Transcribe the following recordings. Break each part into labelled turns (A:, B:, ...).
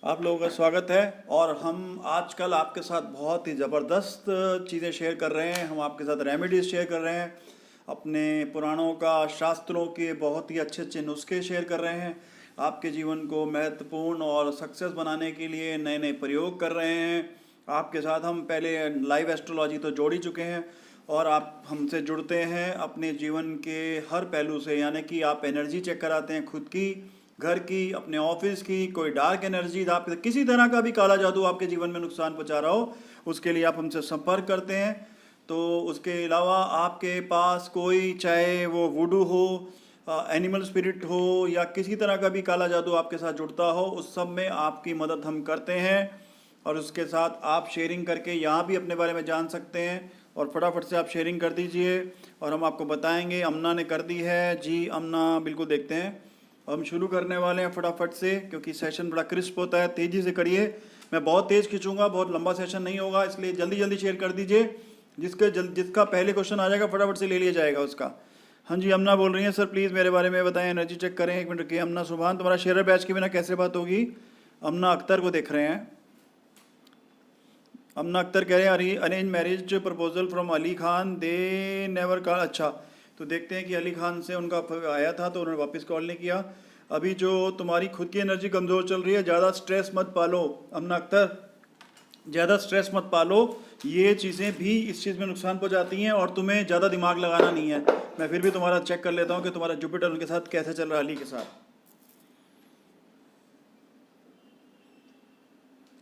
A: आप लोगों का स्वागत है। और हम आजकल आपके साथ बहुत ही ज़बरदस्त चीज़ें शेयर कर रहे हैं। हम आपके साथ रेमेडीज़ शेयर कर रहे हैं, अपने पुराणों का, शास्त्रों के बहुत ही अच्छे अच्छे नुस्खे शेयर कर रहे हैं। आपके जीवन को महत्वपूर्ण और सक्सेस बनाने के लिए नए नए प्रयोग कर रहे हैं। आपके साथ हम पहले लाइव एस्ट्रोलॉजी तो जोड़ ही चुके हैं, और आप हमसे जुड़ते हैं अपने जीवन के हर पहलू से, यानी कि आप एनर्जी चेक कराते हैं खुद की, घर की, अपने ऑफिस की, कोई डार्क एनर्जी, आप किसी तरह का भी काला जादू आपके जीवन में नुकसान पहुंचा रहा हो, उसके लिए आप हमसे संपर्क करते हैं। तो उसके अलावा आपके पास कोई, चाहे वो वुडू हो, एनिमल स्पिरिट हो, या किसी तरह का भी काला जादू आपके साथ जुड़ता हो, उस सब में आपकी मदद हम करते हैं। और उसके साथ आप शेयरिंग करके यहाँ भी अपने बारे में जान सकते हैं। और फटाफट से आप शेयरिंग कर दीजिए और हम आपको बताएंगे। अमना ने कर दी है जी। अमना, बिल्कुल देखते हैं। हम शुरू करने वाले हैं फटाफट से, क्योंकि सेशन बड़ा क्रिस्प होता है। तेज़ी से करिए, मैं बहुत तेज़ खींचूंगा, बहुत लंबा सेशन नहीं होगा, इसलिए जल्दी जल्दी शेयर कर दीजिए। जिसका पहले क्वेश्चन आ जाएगा फटाफट से ले लिया जाएगा उसका। हाँ जी, अमना बोल रही हैं, सर प्लीज़ मेरे बारे में बताएं, एनर्जी चेक करें। एक मिनट रुकिए। अमना सुभान, तुम्हारा शेयर बैच के बिना कैसे बात होगी? अमना अख्तर को देख रहे हैं। अमना अख्तर कह रहे हैं arrange marriage proposal from Ali Khan, they never call. अच्छा, तो देखते हैं कि अली खान से उनका आया था तो उन्होंने वापस कॉल नहीं किया। अभी जो तुम्हारी खुद की एनर्जी कमज़ोर चल रही है, ज़्यादा स्ट्रेस मत पालो अमना अख्तर, ज़्यादा स्ट्रेस मत पालो। ये चीज़ें भी इस चीज़ में नुकसान पहुंचाती हैं, और तुम्हें ज़्यादा दिमाग लगाना नहीं है। मैं फिर भी तुम्हारा चेक कर लेता हूँ कि तुम्हारा जुपिटर उनके साथ कैसे चल रहा है, अली के साथ।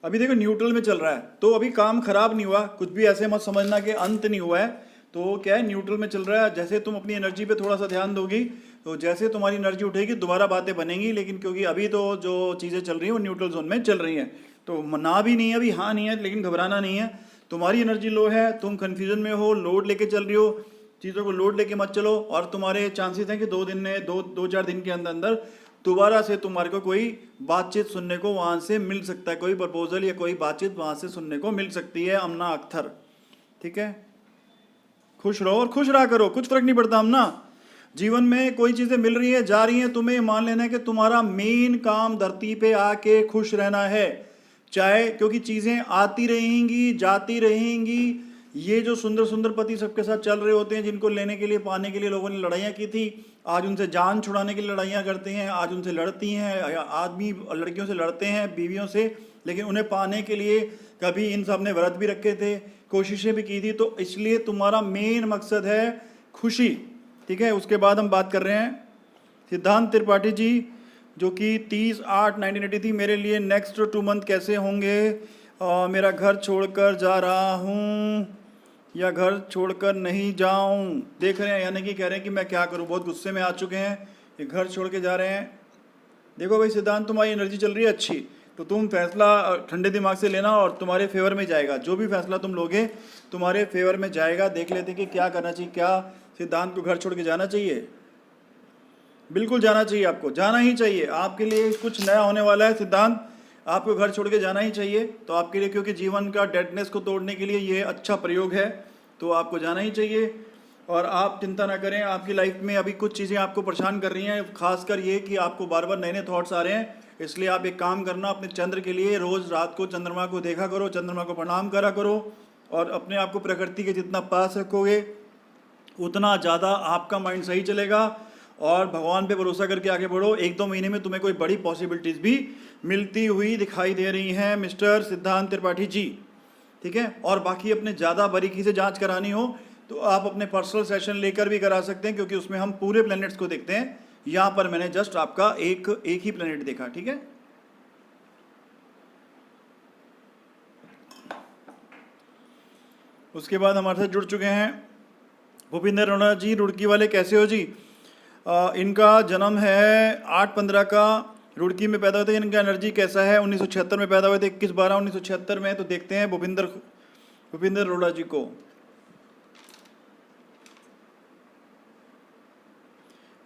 A: अभी देखो न्यूट्रल में चल रहा है, तो अभी काम खराब नहीं हुआ, कुछ भी ऐसे मत समझना कि अंत नहीं हुआ है। तो क्या है, न्यूट्रल में चल रहा है। जैसे तुम अपनी एनर्जी पे थोड़ा सा ध्यान दोगी, तो जैसे तुम्हारी एनर्जी उठेगी दोबारा बातें बनेंगी। लेकिन क्योंकि अभी तो जो चीज़ें चल रही हैं वो न्यूट्रल जोन में चल रही हैं, तो ना भी नहीं है अभी, हाँ नहीं है, लेकिन घबराना नहीं है। तुम्हारी एनर्जी लो है, तुम कन्फ्यूजन में हो, लोड लेके चल रही हो, चीज़ों को लोड लेके मत चलो। और तुम्हारे चांसेस हैं कि 2 दिन में, दो चार दिन के अंदर अंदर दोबारा से तुम्हारे को कोई बातचीत सुनने को वहाँ से मिल सकता है, कोई प्रपोजल या कोई बातचीत वहाँ से सुनने को मिल सकती है अमना अख्तर। ठीक है, खुश रहो और खुश रहा करो, कुछ फर्क नहीं पड़ता अमना। जीवन में कोई चीज़ें मिल रही है, जा रही हैं, तुम्हें मान लेना है कि तुम्हारा मेन काम धरती पे आके खुश रहना है। चाहे, क्योंकि चीज़ें आती रहेंगी, जाती रहेंगी। ये जो सुंदर सुंदर पति सबके साथ चल रहे होते हैं, जिनको लेने के लिए, पाने के लिए लोगों ने लड़ाइयाँ की थी, आज उनसे जान छुड़ाने के लिए लड़ाइयाँ करते हैं, आज उनसे लड़ती हैं। आदमी लड़कियों से लड़ते हैं, बीवियों से, लेकिन उन्हें पाने के लिए कभी इन सब ने व्रत भी रखे थे, कोशिशें भी की थी। तो इसलिए तुम्हारा मेन मकसद है खुशी। ठीक है, उसके बाद हम बात कर रहे हैं सिद्धांत त्रिपाठी जी, जो कि 30/8/1983, मेरे लिए नेक्स्ट 2 मंथ कैसे होंगे? मेरा घर छोड़कर जा रहा हूँ या घर छोड़कर नहीं जाऊँ, देख रहे हैं, यानी कि कह रहे हैं कि मैं क्या करूँ, बहुत गुस्से में आ चुके हैं, ये घर छोड़ के जा रहे हैं। देखो भाई सिद्धांत, तुम्हारी एनर्जी चल रही है अच्छी, तो तुम फैसला ठंडे दिमाग से लेना और तुम्हारे फेवर में जाएगा। जो भी फैसला तुम लोगे तुम्हारे फेवर में जाएगा। देख लेते हैं कि क्या करना चाहिए। क्या सिद्धांत को घर छोड़ के जाना चाहिए? बिल्कुल जाना चाहिए, आपको जाना ही चाहिए। आपके लिए कुछ नया होने वाला है सिद्धांत, आपको घर छोड़ के जाना ही चाहिए। तो आपके लिए, क्योंकि जीवन का डेडनेस को तोड़ने के लिए ये अच्छा प्रयोग है, तो आपको जाना ही चाहिए। और आप चिंता ना करें, आपकी लाइफ में अभी कुछ चीज़ें आपको परेशान कर रही हैं, खासकर ये कि आपको बार बार नए नए थॉट्स आ रहे हैं। इसलिए आप एक काम करना, अपने चंद्र के लिए रोज़ रात को चंद्रमा को देखा करो, चंद्रमा को प्रणाम करा करो, और अपने आप को प्रकृति के जितना पास रखोगे उतना ज़्यादा आपका माइंड सही चलेगा। और भगवान पे भरोसा करके आगे बढ़ो। 1-2 महीने में तुम्हें कोई बड़ी पॉसिबिलिटीज़ भी मिलती हुई दिखाई दे रही हैं मिस्टर सिद्धांत त्रिपाठी जी। ठीक है, और बाकी अपने ज़्यादा बारीकी से जांच करानी हो तो आप अपने पर्सनल सेशन लेकर भी करा सकते हैं, क्योंकि उसमें हम पूरे प्लैनेट्स को देखते हैं। यहाँ पर मैंने जस्ट आपका एक ही प्लैनेट देखा। ठीक है, उसके बाद हमारे साथ जुड़ चुके हैं भूपिंदर अरोड़ा जी। रुड़की वाले कैसे हो जी? इनका जन्म है 8/15 का, रुड़की में पैदा हुए थे। इनका एनर्जी कैसा है? 1976 में पैदा हुए थे, 21/12/1976 में। तो देखते हैं भूपिंदर अरोड़ा जी को।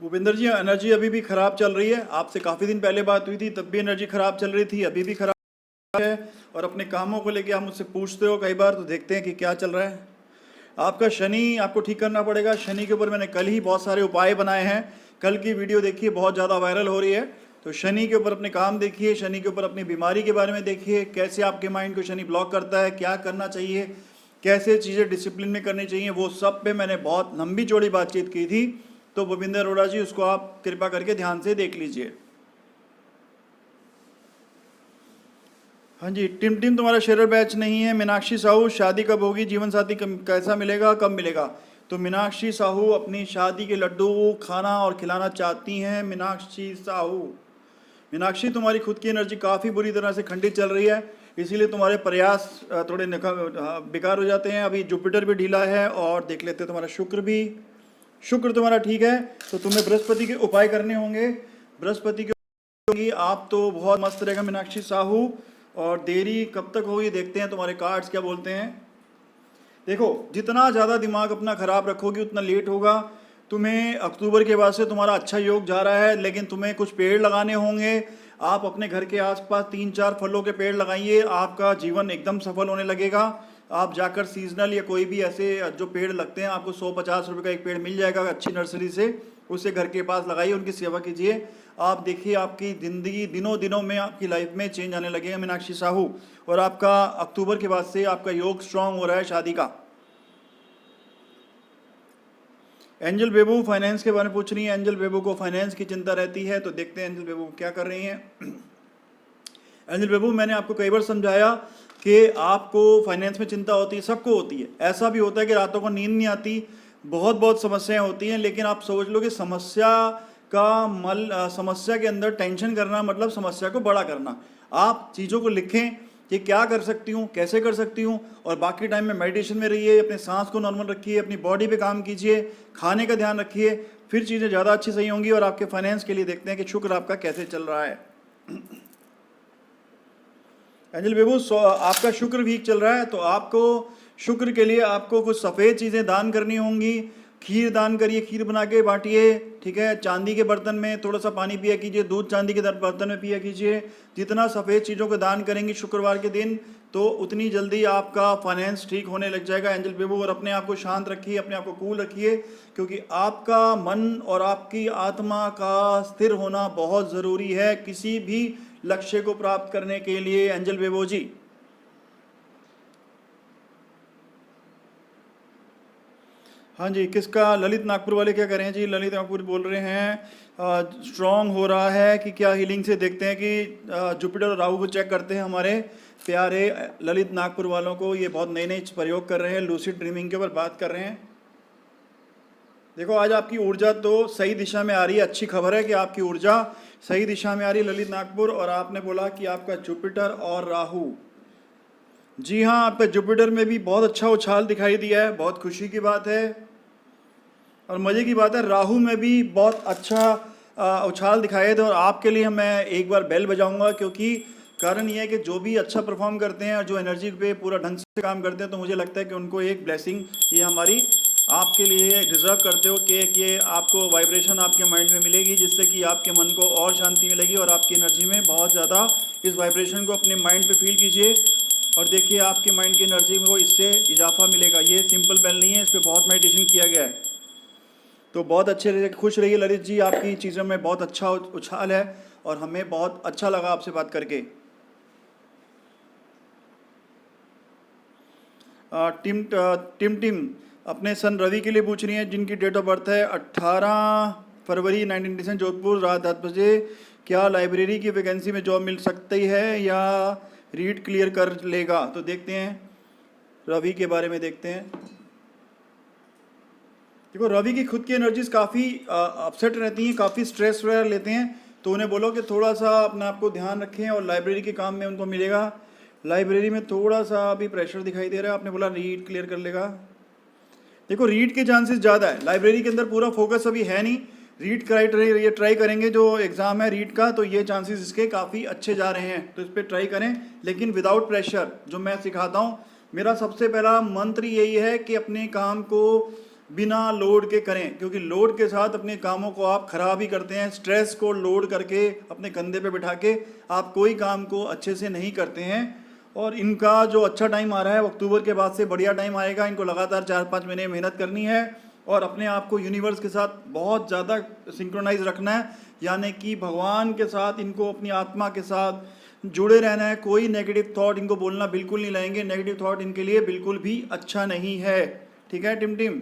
A: भूपिंदर जी, एनर्जी अभी भी खराब चल रही है। आपसे काफ़ी दिन पहले बात हुई थी, तब भी एनर्जी खराब चल रही थी, अभी भी खराब है। और अपने कामों को लेके आप मुझसे पूछते हो कई बार, तो देखते हैं कि क्या चल रहा है। आपका शनि आपको ठीक करना पड़ेगा। शनि के ऊपर मैंने कल ही बहुत सारे उपाय बनाए हैं, कल की वीडियो देखिए, बहुत ज़्यादा वायरल हो रही है। तो शनि के ऊपर अपने काम देखिए, शनि के ऊपर अपनी बीमारी के बारे में देखिए, कैसे आपके माइंड को शनि ब्लॉक करता है, क्या करना चाहिए, कैसे चीज़ें डिसिप्लिन में करनी चाहिए, वो सब पे मैंने बहुत लंबी चौड़ी बातचीत की थी। तो भूपिंदर अरोड़ा जी, उसको आप कृपा करके ध्यान से देख लीजिए। हाँ जी, टिम टिम तुम्हारा शेयर बैच नहीं है। मीनाक्षी साहू, शादी कब होगी, जीवन साथी कैसा मिलेगा, कब मिलेगा? तो मीनाक्षी साहू अपनी शादी के लड्डू खाना और खिलाना चाहती हैं। मीनाक्षी साहू, मीनाक्षी तुम्हारी खुद की एनर्जी काफ़ी बुरी तरह से खंडित चल रही है, इसीलिए तुम्हारे प्रयास थोड़े बेकार हो जाते हैं। अभी जुपिटर भी ढीला है और देख लेते हैं तुम्हारा शुक्र भी, शुक्र तुम्हारा ठीक है। तो तुम्हें बृहस्पति के उपाय करने होंगे, बृहस्पति के होंगी आप तो बहुत मस्त रहेगा मीनाक्षी साहू। और देरी कब तक होगी देखते हैं, तुम्हारे कार्ड्स क्या बोलते हैं। देखो, जितना ज़्यादा दिमाग अपना ख़राब रखोगे उतना लेट होगा। तुम्हें अक्टूबर के बाद से तुम्हारा अच्छा योग जा रहा है, लेकिन तुम्हें कुछ पेड़ लगाने होंगे। आप अपने घर के आसपास 3-4 फलों के पेड़ लगाइए, आपका जीवन एकदम सफल होने लगेगा। आप जाकर सीजनल या कोई भी ऐसे जो पेड़ लगते हैं, आपको 100-50 रुपये का एक पेड़ मिल जाएगा अच्छी नर्सरी से, उसे घर के पास लगाइए, उनकी सेवा कीजिए। आप देखिए आपकी ज़िंदगी दिनों दिनों में आपकी लाइफ में चेंज आने लगेगा मीनाक्षी साहू। और आपका अक्टूबर के बाद से आपका योग स्ट्रांग हो रहा है शादी का। एंजल बेबू फाइनेंस के बारे में पूछ रही है। एंजल बेबू को फाइनेंस की चिंता रहती है, तो देखते हैं एंजल बेबू क्या कर रही हैं। एंजल बेबू, मैंने आपको कई बार समझाया कि आपको फाइनेंस में चिंता होती है, सबको होती है। ऐसा भी होता है कि रातों को नींद नहीं आती, बहुत समस्याएं होती हैं, लेकिन आप समझ लो कि समस्या के अंदर टेंशन करना मतलब समस्या को बड़ा करना। आप चीज़ों को लिखें कि क्या कर सकती हूँ, कैसे कर सकती हूँ, और बाकी टाइम में मेडिटेशन में रहिए, अपने सांस को नॉर्मल रखिए, अपनी बॉडी पे काम कीजिए, खाने का ध्यान रखिए, फिर चीज़ें ज़्यादा अच्छी सही होंगी। और आपके फाइनेंस के लिए देखते हैं कि शुक्र आपका कैसे चल रहा है। एंजल बेबू, आपका शुक्र वीक चल रहा है, तो आपको शुक्र के लिए आपको कुछ सफ़ेद चीज़ें दान करनी होंगी। खीर दान करिए, खीर बना के बांटिए, ठीक है। चांदी के बर्तन में थोड़ा सा पानी पिया कीजिए, दूध चांदी के बर्तन में पिया कीजिए। जितना सफ़ेद चीज़ों को दान करेंगे शुक्रवार के दिन, तो उतनी जल्दी आपका फाइनेंस ठीक होने लग जाएगा एंजल बेबू। और अपने आप को शांत रखिए, अपने आप को कूल रखिए, क्योंकि आपका मन और आपकी आत्मा का स्थिर होना बहुत ज़रूरी है किसी भी लक्ष्य को प्राप्त करने के लिए एंजल बेबू जी। हाँ जी, किसका? ललित नागपुर वाले क्या करें जी? ललित नागपुर बोल रहे हैं स्ट्रॉन्ग हो रहा है कि क्या हीलिंग से। देखते हैं कि जुपिटर और राहु को चेक करते हैं हमारे प्यारे ललित नागपुर वालों को। ये बहुत नए प्रयोग कर रहे हैं, लूसिड ड्रीमिंग के ऊपर बात कर रहे हैं। देखो, आज आपकी ऊर्जा तो सही दिशा में आ रही है, अच्छी खबर है कि आपकी ऊर्जा सही दिशा में आ रही है ललित नागपुर। और आपने बोला कि आपका जुपिटर और राहु, जी हाँ, आपका जुपिटर में भी बहुत अच्छा उछाल दिखाई दिया है, बहुत खुशी की बात है। और मज़े की बात है, राहु में भी बहुत अच्छा उछाल दिखाए थे। और आपके लिए मैं एक बार बेल बजाऊंगा, क्योंकि कारण ये है कि जो भी अच्छा परफॉर्म करते हैं और जो एनर्जी पे पूरा ढंग से काम करते हैं, तो मुझे लगता है कि उनको एक ब्लेसिंग ये हमारी आपके लिए डिज़र्व करते हो कि ये आपको वाइब्रेशन आपके माइंड में मिलेगी, जिससे कि आपके मन को और शांति मिलेगी और आपकी एनर्जी में बहुत ज़्यादा इस वाइब्रेशन को अपने माइंड पे फील कीजिए और देखिए आपके माइंड की एनर्जी में को इससे इजाफा मिलेगा। ये सिंपल बेल नहीं है, इस पर बहुत मेडिटेशन किया गया है। तो बहुत अच्छे रहिए, खुश रहिए ललित जी, आपकी चीज़ों में बहुत अच्छा उछाल है और हमें बहुत अच्छा लगा आपसे बात करके। टिम अपने सन रवि के लिए पूछ रही हैं, जिनकी डेट ऑफ बर्थ है 18 फरवरी 1997, जोधपुर, रात 10 बजे। क्या लाइब्रेरी की वैकेंसी में जॉब मिल सकती है या रीड क्लियर कर लेगा? तो देखते हैं रवि के बारे में देखते हैं। देखो, रवि की खुद की एनर्जीज काफ़ी अपसेट रहती हैं, काफ़ी स्ट्रेस वगैरह लेते हैं, तो उन्हें बोलो कि थोड़ा सा अपने आप को ध्यान रखें और लाइब्रेरी के काम में उनको मिलेगा। लाइब्रेरी में थोड़ा सा अभी प्रेशर दिखाई दे रहा है, आपने बोला रीड क्लियर कर लेगा। देखो, रीड के चांसेस ज़्यादा है, लाइब्रेरी के अंदर पूरा फोकस अभी है नहीं। रीड ये ट्राई करेंगे, जो एग्ज़ाम है रीड का, तो ये चांसेस इसके काफ़ी अच्छे जा रहे हैं, तो इस पर ट्राई करें, लेकिन विदाउट प्रेशर। जो मैं सिखाता हूँ, मेरा सबसे पहला मंत्र यही है कि अपने काम को बिना लोड के करें, क्योंकि लोड के साथ अपने कामों को आप खराब ही करते हैं। स्ट्रेस को लोड करके अपने कंधे पे बिठा के आप कोई काम को अच्छे से नहीं करते हैं। और इनका जो अच्छा टाइम आ रहा है, अक्टूबर के बाद से बढ़िया टाइम आएगा। इनको लगातार 4-5 महीने मेहनत करनी है और अपने आप को यूनिवर्स के साथ बहुत ज़्यादा सिंक्रोनाइज रखना है, यानी कि भगवान के साथ, इनको अपनी आत्मा के साथ जुड़े रहना है। कोई नेगेटिव थॉट इनको बोलना बिल्कुल नहीं लाएंगे, नेगेटिव थॉट इनके लिए बिल्कुल भी अच्छा नहीं है। ठीक है टिम टिम।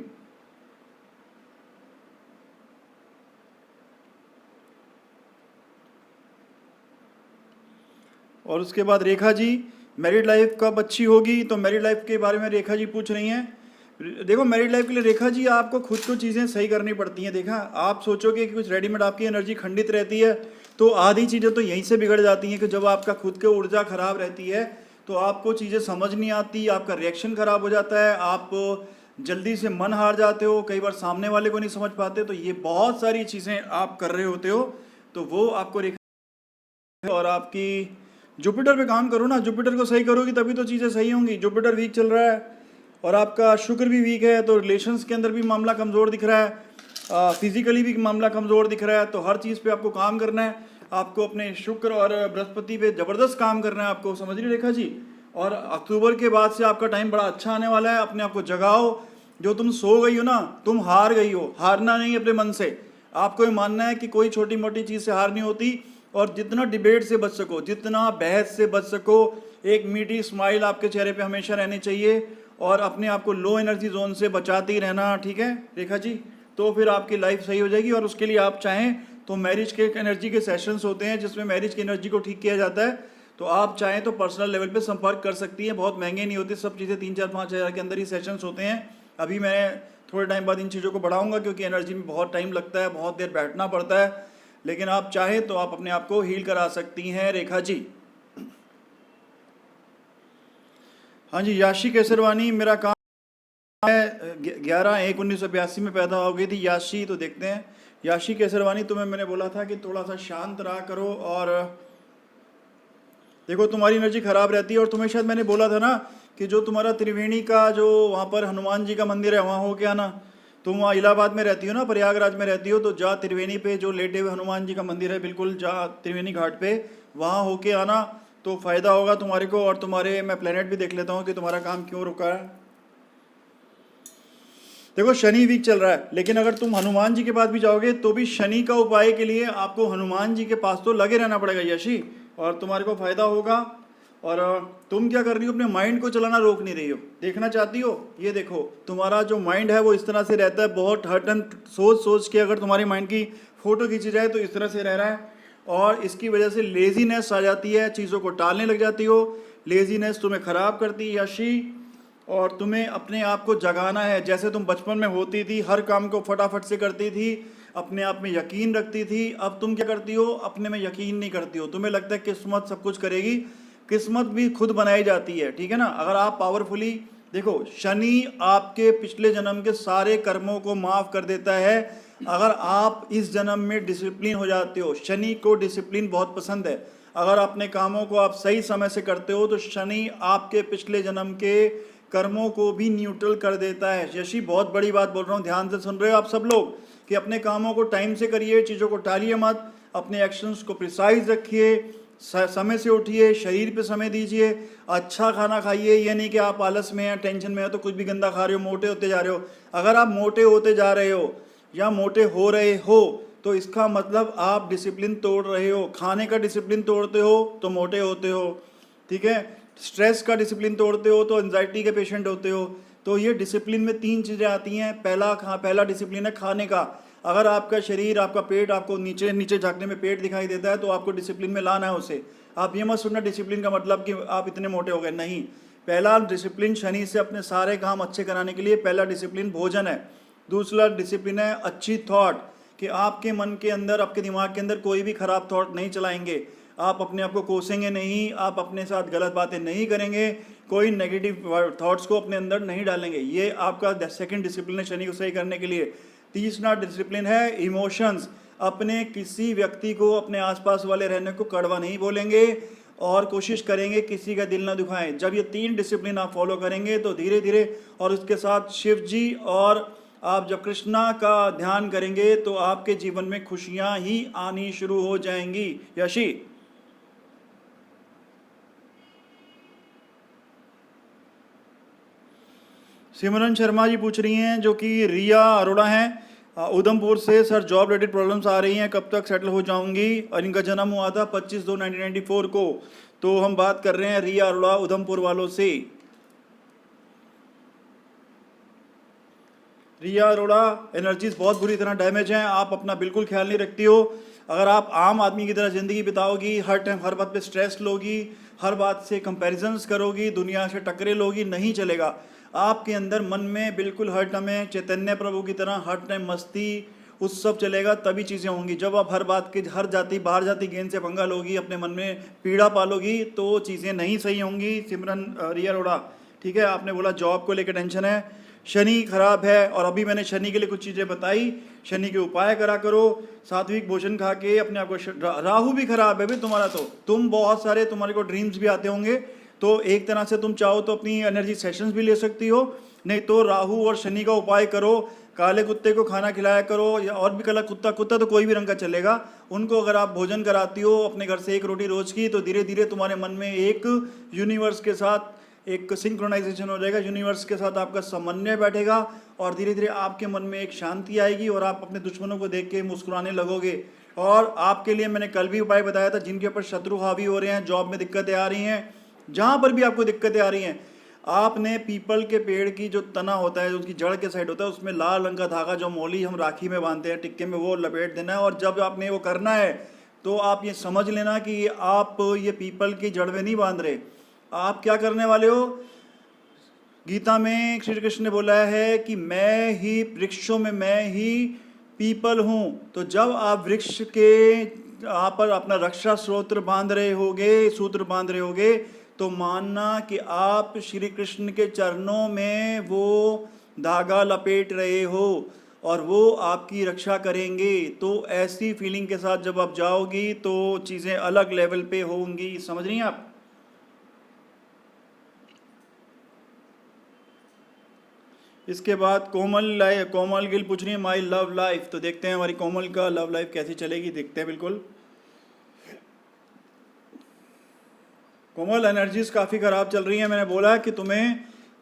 A: और उसके बाद रेखा जी, मैरिड लाइफ कब अच्छी होगी? तो मैरिड लाइफ के बारे में रेखा जी पूछ रही हैं। देखो मैरिड लाइफ के लिए रेखा जी आपको खुद को चीज़ें सही करनी पड़ती हैं। देखा, आप सोचोगे कि कुछ रेडीमेड आपकी एनर्जी खंडित रहती है, तो आधी चीज़ें तो यहीं से बिगड़ जाती हैं कि जब आपका खुद की ऊर्जा खराब रहती है तो आपको चीज़ें समझ नहीं आती, आपका रिएक्शन खराब हो जाता है, आप जल्दी से मन हार जाते हो, कई बार सामने वाले को नहीं समझ पाते। तो ये बहुत सारी चीज़ें आप कर रहे होते हो, तो वो आपको रेखा। और आपकी जुपिटर पे काम करो ना, जुपिटर को सही करोगी तभी तो चीज़ें सही होंगी। जुपिटर वीक चल रहा है और आपका शुक्र भी वीक है, तो रिलेशंस के अंदर भी मामला कमज़ोर दिख रहा है, फिजिकली भी मामला कमज़ोर दिख रहा है। तो हर चीज़ पे आपको काम करना है, आपको अपने शुक्र और बृहस्पति पे ज़बरदस्त काम करना है, आपको समझ रही रेखा जी। और अक्टूबर के बाद से आपका टाइम बड़ा अच्छा आने वाला है। अपने आप को जगाओ, जो तुम सो गई हो ना, तुम हार गई हो। हारना नहीं अपने मन से, आपको ये मानना है कि कोई छोटी मोटी चीज़ से हार नहीं होती। और जितना डिबेट से बच सको, जितना बहस से बच सको, एक मीठी स्माइल आपके चेहरे पे हमेशा रहनी चाहिए और अपने आप को लो एनर्जी जोन से बचाते ही रहना। ठीक है रेखा जी, तो फिर आपकी लाइफ सही हो जाएगी। और उसके लिए आप चाहें तो मैरिज के एनर्जी के सेशंस होते हैं जिसमें मैरिज की एनर्जी को ठीक किया जाता है, तो आप चाहें तो पर्सनल लेवल पे संपर्क कर सकती हैं। बहुत महंगे नहीं होते सब चीज़ें, 3-4-5 हज़ार के अंदर ही सेशंस होते हैं। अभी मैं थोड़े टाइम बाद इन चीज़ों को बढ़ाऊंगा क्योंकि एनर्जी में बहुत टाइम लगता है, बहुत देर बैठना पड़ता है, लेकिन आप चाहें तो आप अपने आप को हील करा सकती हैं रेखा जी। हाँ जी, याशी केसरवानी, मेरा काम है 11/1/1982 में पैदा हो गई थी याशी। तो देखते हैं याशी केसरवानी, तुम्हें मैंने बोला था कि थोड़ा सा शांत रहा करो। और देखो तुम्हारी एनर्जी खराब रहती है, और तुम्हें शायद मैंने बोला था ना कि जो तुम्हारा त्रिवेणी का जो वहाँ पर हनुमान जी का मंदिर है वहाँ हो के आना। तुम वहाँ इलाहाबाद में रहती हो ना, प्रयागराज में रहती हो, तो जा त्रिवेणी पे जो लेटे हुए हनुमान जी का मंदिर है, बिल्कुल जा त्रिवेणी घाट पे, वहाँ होके आना, तो फ़ायदा होगा तुम्हारे को। और तुम्हारे मैं प्लेनेट भी देख लेता हूँ कि तुम्हारा काम क्यों रुका है। देखो शनि वीक चल रहा है, लेकिन अगर तुम हनुमान जी के पास भी जाओगे तो भी शनि का उपाय के लिए आपको हनुमान जी के पास तो लगे रहना पड़ेगा यशी, और तुम्हारे को फायदा होगा। और तुम क्या कर रही हो, अपने माइंड को चलाना रोक नहीं रही हो। देखना चाहती हो, ये देखो तुम्हारा जो माइंड है वो इस तरह से रहता है, बहुत हट एंड सोच सोच के अगर तुम्हारे माइंड की फोटो खींची जाए तो इस तरह से रह रहा है, और इसकी वजह से लेजीनेस आ जाती है, चीज़ों को टालने लग जाती हो। लेजीनेस तुम्हें खराब करती है यशी, और तुम्हें अपने आप को जगाना है। जैसे तुम बचपन में होती थी, हर काम को फटाफट से करती थी, अपने आप में यकीन रखती थी, अब तुम क्या करती हो, अपने में यकीन नहीं करती हो। तुम्हें लगता है किस्मत सब कुछ करेगी, किस्मत भी खुद बनाई जाती है। ठीक है ना, अगर आप पावरफुली देखो, शनि आपके पिछले जन्म के सारे कर्मों को माफ कर देता है अगर आप इस जन्म में डिसिप्लिन हो जाते हो। शनि को डिसिप्लिन बहुत पसंद है। अगर अपने कामों को आप सही समय से करते हो तो शनि आपके पिछले जन्म के कर्मों को भी न्यूट्रल कर देता है। यशी बहुत बड़ी बात बोल रहा हूँ, ध्यान से सुन रहे हो आप सब लोग, कि अपने कामों को टाइम से करिए, चीज़ों को टालिए मत, अपने एक्शंस को प्रिसाइज रखिए, समय से उठिए, शरीर पे समय दीजिए, अच्छा खाना खाइए। ये नहीं कि आप आलस में हैं, टेंशन में हो तो कुछ भी गंदा खा रहे हो, मोटे होते जा रहे हो। अगर आप मोटे होते जा रहे हो या मोटे हो रहे हो तो इसका मतलब आप डिसिप्लिन तोड़ रहे हो। खाने का डिसिप्लिन तोड़ते हो तो मोटे होते हो, ठीक है। स्ट्रेस का डिसिप्लिन तोड़ते हो तो एंजाइटी के पेशेंट होते हो। तो ये डिसिप्लिन में 3 चीज़ें आती हैं। पहला डिसिप्लिन है खाने का। अगर आपका शरीर, आपका पेट आपको नीचे नीचे झाँकने में पेट दिखाई देता है तो आपको डिसिप्लिन में लाना है उसे। आप ये मत सुनना डिसिप्लिन का मतलब कि आप इतने मोटे हो गए, नहीं। पहला डिसिप्लिन शनि से अपने सारे काम अच्छे कराने के लिए पहला डिसिप्लिन भोजन है। दूसरा डिसिप्लिन है अच्छी थॉट, कि आपके मन के अंदर, आपके दिमाग के अंदर कोई भी खराब थॉट नहीं चलाएंगे, आप अपने आप को कोसेंगे नहीं, आप अपने साथ गलत बातें नहीं करेंगे, कोई नेगेटिव थॉट्स को अपने अंदर नहीं डालेंगे। ये आपका सेकंड डिसिप्लिन है शनि को सही करने के लिए। तीसरा डिसिप्लिन है इमोशंस। अपने किसी व्यक्ति को, अपने आसपास वाले रहने को कड़वा नहीं बोलेंगे और कोशिश करेंगे किसी का दिल ना दुखाएं। जब ये 3 डिसिप्लिन आप फॉलो करेंगे तो धीरे धीरे, और उसके साथ शिव जी, और आप जब कृष्णा का ध्यान करेंगे तो आपके जीवन में खुशियां ही आनी शुरू हो जाएंगी। यशी, सिमरन शर्मा जी पूछ रही हैं, जो कि रिया अरोड़ा हैं उधमपुर से। सर जॉब रिलेटेड प्रॉब्लम्स आ रही हैं, कब तक सेटल हो जाऊंगी? और इनका जन्म हुआ था 25/2/1994 को। तो हम बात कर रहे हैं रिया अरोड़ा उधमपुर वालों से। रिया अरोड़ा, एनर्जीज बहुत बुरी तरह डैमेज हैं, आप अपना बिल्कुल ख्याल नहीं रखती हो। अगर आप आम आदमी की तरह ज़िंदगी बिताओगी, हर टाइम हर बात पे स्ट्रेस लोगी, हर बात से कंपैरिजंस करोगी, दुनिया से टकरे लोगी, नहीं चलेगा। आपके अंदर मन में बिल्कुल हर टाइम चैतन्य प्रभु की तरह हर टाइम मस्ती उत्सव चलेगा, तभी चीज़ें होंगी। जब आप हर बात के हर जाति बाहर जाति गेंद से पंगा लोगी, अपने मन में पीड़ा पालोगी, तो चीज़ें नहीं सही होंगी। सिमरन रिया अरोड़ा, ठीक है, आपने बोला जॉब को लेकर टेंशन है, शनि खराब है, और अभी मैंने शनि के लिए कुछ चीज़ें बताई। शनि के उपाय करा करो, सात्विक भोजन खा के अपने आप को। राहु भी खराब है भी तुम्हारा, तो तुम बहुत सारे तुम्हारे को ड्रीम्स भी आते होंगे, तो एक तरह से तुम चाहो तो अपनी एनर्जी सेशंस भी ले सकती हो। नहीं तो राहु और शनि का उपाय करो, काले कुत्ते को खाना खिलाया करो, या और भी कला कुत्ता तो कोई भी रंग का चलेगा, उनको अगर आप भोजन कराती हो अपने घर से 1 रोटी रोज की, तो धीरे धीरे तुम्हारे मन में एक यूनिवर्स के साथ एक सिंक्रोनाइजेशन हो जाएगा, यूनिवर्स के साथ आपका समन्वय बैठेगा, और धीरे धीरे आपके मन में एक शांति आएगी, और आप अपने दुश्मनों को देख के मुस्कुराने लगोगे। और आपके लिए मैंने कल भी उपाय बताया था, जिनके ऊपर शत्रु हावी हो रहे हैं, जॉब में दिक्कतें आ रही हैं, जहाँ पर भी आपको दिक्कतें आ रही हैं, आपने पीपल के पेड़ की जो तना होता है, जो उसकी जड़ के साइड होता है, उसमें लाल रंग का धागा, जो मोली हम राखी में बांधते हैं टिक्के में, वो लपेट देना है। और जब आपने वो करना है, तो आप ये समझ लेना कि आप ये पीपल की जड़ में नहीं बांध रहे। आप क्या करने वाले हो? गीता में श्री कृष्ण ने बोला है कि मैं ही वृक्षों में, मैं ही पीपल हूँ। तो जब आप वृक्ष के यहाँ पर अपना रक्षा सूत्र बांध रहे होगे, तो मानना कि आप श्री कृष्ण के चरणों में वो धागा लपेट रहे हो, और वो आपकी रक्षा करेंगे। तो ऐसी फीलिंग के साथ जब आप जाओगी, तो चीज़ें अलग लेवल पे होंगी। समझ रही हैं आप? इसके बाद कोमल गिल पूछ रही है माई लव लाइफ। तो देखते हैं हमारी कोमल का लव लाइफ कैसी चलेगी, देखते हैं। बिल्कुल कोमल, एनर्जीज काफ़ी ख़राब चल रही हैं। मैंने बोला कि तुम्हें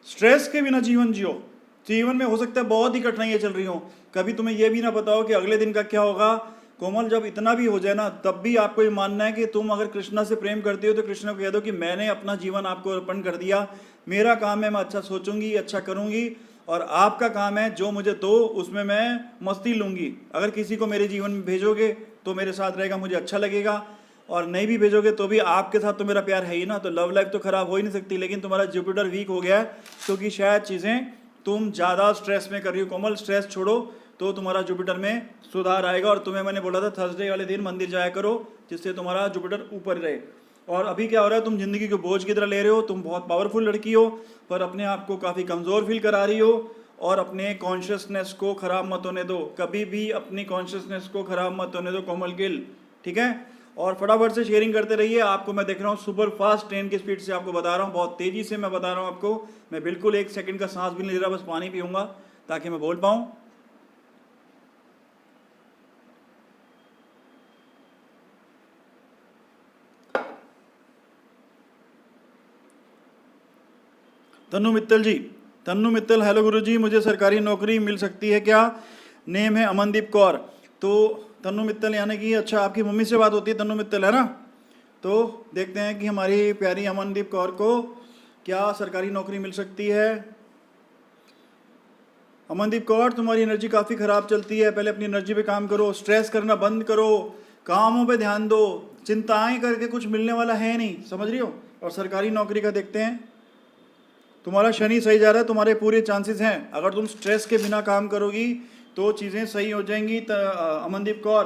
A: स्ट्रेस के बिना जीवन जियो। जीवन में हो सकता है बहुत ही कठिनाइयाँ चल रही हों, कभी तुम्हें यह भी ना पता हो कि अगले दिन का क्या होगा। कोमल, जब इतना भी हो जाए ना, तब भी आपको ये मानना है कि तुम अगर कृष्णा से प्रेम करती हो, तो कृष्णा को कह दो कि मैंने अपना जीवन आपको अर्पण कर दिया, मेरा काम है मैं अच्छा सोचूंगी, अच्छा करूंगी, और आपका काम है जो मुझे दो उसमें मैं मस्ती लूँगी। अगर किसी को मेरे जीवन में भेजोगे तो मेरे साथ रहेगा, मुझे अच्छा लगेगा, और नहीं भी भेजोगे तो भी आपके साथ तो मेरा प्यार है ही ना। तो लव लाइफ तो ख़राब हो ही नहीं सकती। लेकिन तुम्हारा जुपिटर वीक हो गया है, क्योंकि शायद चीज़ें तुम ज़्यादा स्ट्रेस में कर रही हो। कोमल, स्ट्रेस छोड़ो, तो तुम्हारा जुपिटर में सुधार आएगा। और तुम्हें मैंने बोला था थर्सडे वाले दिन मंदिर जाया करो, जिससे तुम्हारा जुपिटर ऊपर रहे। और अभी क्या हो रहा है, तुम जिंदगी को बोझ की तरह ले रहे हो। तुम बहुत पावरफुल लड़की हो, पर अपने आप को काफ़ी कमज़ोर फील करा रही हो, और अपने कॉन्शियसनेस को ख़राब मत होने दो। कभी भी अपनी कॉन्शियसनेस को ख़राब मत होने दो कोमल गिल, ठीक है? और फटाफट से शेयरिंग करते रहिए। आपको मैं देख रहा हूँ सुपर फास्ट ट्रेन की स्पीड से आपको बता रहा हूँ, बहुत तेज़ी से मैं बता रहा हूँ आपको। मैं बिल्कुल 1 सेकंड का सांस भी नहीं ले रहा, बस पानी पीऊँगा ताकि मैं बोल पाऊँ। तन्नू मित्तल जी, तन्नू मित्तल, हेलो गुरुजी, मुझे सरकारी नौकरी मिल सकती है क्या? नेम है अमनदीप कौर। तो तन्नू मित्तल यानी कि अच्छा आपकी मम्मी से बात होती है, तन्नू मित्तल है ना? तो देखते हैं कि हमारी प्यारी अमनदीप कौर को क्या सरकारी नौकरी मिल सकती है। अमनदीप कौर, तुम्हारी एनर्जी काफ़ी ख़राब चलती है, पहले अपनी एनर्जी पे काम करो, स्ट्रेस करना बंद करो, कामों पे ध्यान दो। चिंताएं करके कुछ मिलने वाला है नहीं, समझ रही हो? और सरकारी नौकरी का देखते हैं। तुम्हारा शनि सही जा रहा है, तुम्हारे पूरे चांसेस हैं। अगर तुम स्ट्रेस के बिना काम करोगी तो चीज़ें सही हो जाएंगी अमनदीप कौर।